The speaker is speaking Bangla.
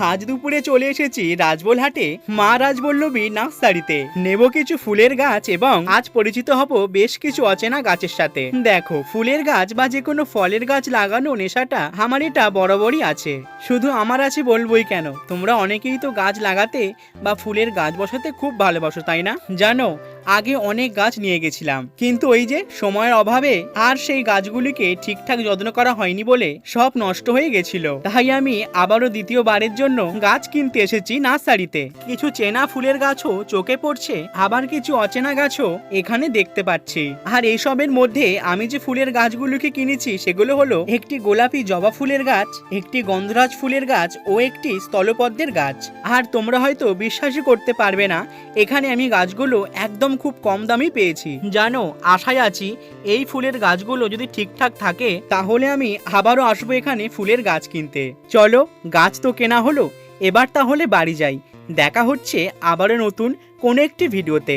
আজ দুপুরে চলে এসেছি রাজবলহাটে মা রাজবল্লভী নার্সারিতে। নেব কিছু ফুলের গাছ এবং আজ পরিচিত হব বেশ কিছু অচেনা গাছের সাথে। দেখো, ফুলের গাছ বা যে কোনো ফলের গাছ লাগানো নেশাটা আমার এটা বরাবরই আছে। শুধু আমার আছে বলবোই কেন, তোমরা অনেকেই তো গাছ লাগাতে বা ফুলের গাছ বসাতে খুব ভালোবাসো, তাই না? জানো, আগে অনেক গাছ নিয়ে গেছিলাম, কিন্তু ওই যে সময়ের অভাবে আর সেই গাছগুলিকে ঠিকঠাক যত্ন করা হয়নি বলে সব নষ্ট হয়ে গেছিল। তাই আমি আবারও দ্বিতীয়বারের জন্য গাছ কিনতে এসেছি নার্সারিতে। কিছু চেনা ফুলের গাছও চোখে পড়ছে, আবার কিছু অচেনা গাছও এখানে দেখতে পাচ্ছি। আর এইসবের মধ্যে আমি যে ফুলের গাছগুলোকে কিনেছি সেগুলো হলো একটি গোলাপি জবা ফুলের গাছ, একটি গন্ধরাজ ফুলের গাছ ও একটি স্থলপদ্মের গাছ। আর তোমরা হয়তো বিশ্বাসই করতে পারবে না, এখানে আমি গাছগুলো একদম খুব কম দামে পেয়েছি। জানো, আশায় আছি এই ফুলের গাছগুলো যদি ঠিকঠাক থাকে তাহলে আমি আবারও আসবো এখানে ফুলের গাছ কিনতে। চলো, গাছ তো কেনা হলো, এবার তাহলে বাড়ি যাই। দেখা হচ্ছে আবারও নতুন কোনো একটি ভিডিওতে।